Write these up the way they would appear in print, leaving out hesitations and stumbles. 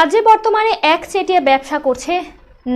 রাজ্যে বর্তমানে একচেটিয়া ব্যবসা করছে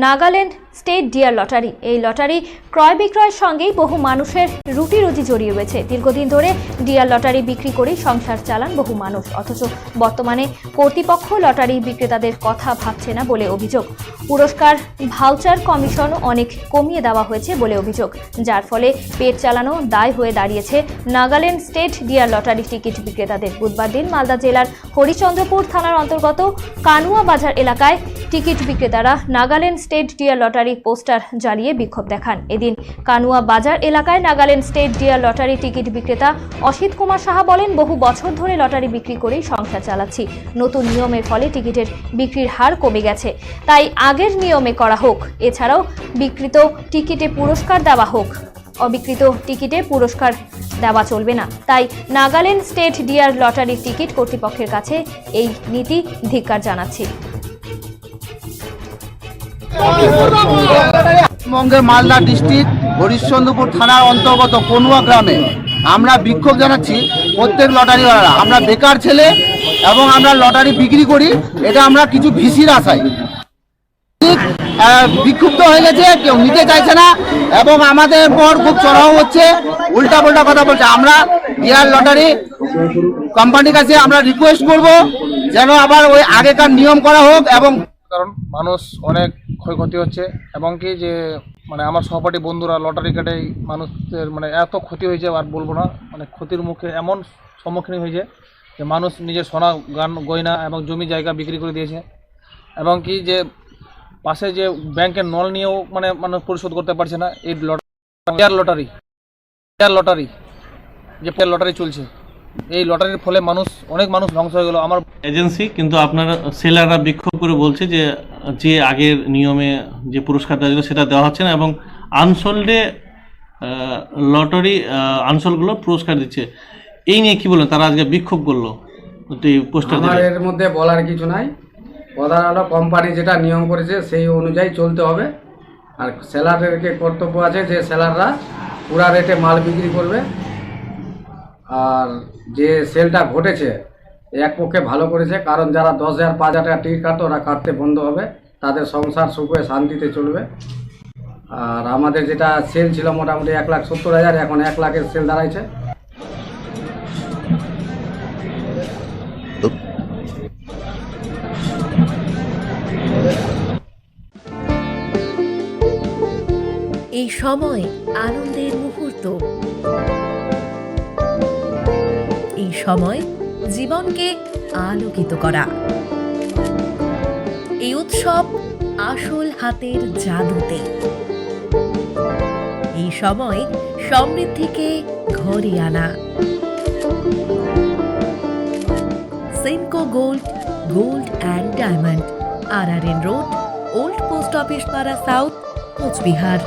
নাগাল্যান্ড স্টেট ডিয়ার লটারি। এই লটারি ক্রয় বিক্রয়ের সঙ্গেই বহু মানুষের রুটি রুজি জড়িয়ে রয়েছে। দীর্ঘদিন ধরে ডিয়ার লটারি বিক্রি করেই সংসার চালান বহু মানুষ, অথচ বর্তমানে কর্তৃপক্ষ লটারি বিক্রেতাদের কথা ভাবছে না বলে অভিযোগ। পুরস্কার ভাউচার কমিশন অনেক কমিয়ে দেওয়া হয়েছে বলে অভিযোগ, যার ফলে পেট চালানো দায় হয়ে দাঁড়িয়েছে Nagaland state dear lottery ticket বিক্রেতাদের। বুধবার দিন মালদা জেলার হরিচন্দ্রপুর থানার অন্তর্গত কানুয়া বাজার এলাকায় টিকিট বিক্রেতারা Nagaland state dear lottery poster জ্বালিয়ে বিক্ষোভ দেখান। এদিন কানুয়া বাজার এলাকায় Nagaland state dear lottery ticket বিক্রেতা অসিত কুমার সাহা বলেন, বহু বছর ধরে লটারি বিক্রি করেই সংসার চালাচ্ছি। নতুন নিয়মের ফলে টিকিটের বিক্রির হার কমে গেছে, তাই আগের নিয়মে করা হোক। এছাড়াও বিক্রিত টিকিটে পুরস্কার দেওয়া হোক, অবিকৃত টিকিটে পুরস্কার দেওয়া চলবে না। তাই নাগাল্যান্ড স্টেট ডিয়ার লটারির টিকিট কর্তৃপক্ষের কাছে এই নীতি ধিক্কার জানাচ্ছি। পশ্চিমবঙ্গের মালদা ডিস্ট্রিক্ট হরিশ্চন্দ্রপুর থানার অন্তর্গত কনুয়া গ্রামে আমরা বিক্ষোভ জানাচ্ছি। প্রত্যেক লটারিওয়ালারা আমরা বেকার ছেলে এবং আমরা লটারি বিক্রি করি, এটা আমরা কিছু ভিসির আশায় বিক্ষুব্ধ হয়ে গেছে, কেউ নিতে চাইছে না এবং আমাদের পর খুব চড়াও হচ্ছে, উল্টা পাল্টা কথা বলছে। আমরা ডিয়ার লটারি কোম্পানির কাছে আমরা রিকোয়েস্ট করব যেন আবার ওই আগেকার নিয়ম করা হোক। এবং কারণ মানুষ অনেক ক্ষয়ক্ষতি হচ্ছে এবং কি যে আমার সহপাঠী বন্ধুরা লটারি কাটে মানুষের এত ক্ষতি হয়েছে আর বলবো না। ক্ষতির মুখে এমন সম্মুখীন হয়েছে যে মানুষ নিজের সোনা গয়না এবং জমি জায়গা বিক্রি করে দিয়েছে এবং কি যে পাশে যে ব্যাংকের নল নিয়েও মানুষ পরিশোধ করতে পারছে না। এই লটারি যে লটারি চলছে, এই লটারির ফলে অনেক মানুষ ধ্বংস হয়ে গেল। আমার এজেন্সি কিন্তু আপনারা সেলাররা বিক্ষোভ করে বলছে যে আগের নিয়মে যে পুরস্কারটা ছিল সেটা দেওয়া হচ্ছে না এবং আনসোল্ডে লটারি আনসোল্ডগুলো পুরস্কার দিচ্ছে। এই নিয়ে কি বলেন? তারা আজকে বিক্ষোভ করলো পোস্টার। এর মধ্যে বলার কিছু নাই, প্রধান হলো কোম্পানি যেটা নিয়ম করেছে সেই অনুযায়ী চলতে হবে। আর সেলারদেরকে কর্তব্য আছে যে সেলাররা পুরা রেটে মাল বিক্রি করবে। আর যে সেলটা ঘটেছে এক পক্ষে ভালো করেছে, কারণ যারা 10,000 5,000 টাকা টিকিট কাটতো ওরা কাটতে বন্ধ হবে, তাদের সংসার সুখে শান্তিতে চলবে। আর আমাদের যেটা সেল ছিল মোটামুটি 1,70,000, এখন 1 লাখের সেল দাঁড়াইছে। এই সময় আনন্দের মুহূর্ত, এই সময় জীবনকে আলোকিত করা, এই উৎসব আসল হাতের জাদুতে। এই সময় সমৃদ্ধিকে ঘরে আনা। Senco gold, gold and diamond, RRN road, old post office পাড়া সাউথ, কোচবিহার।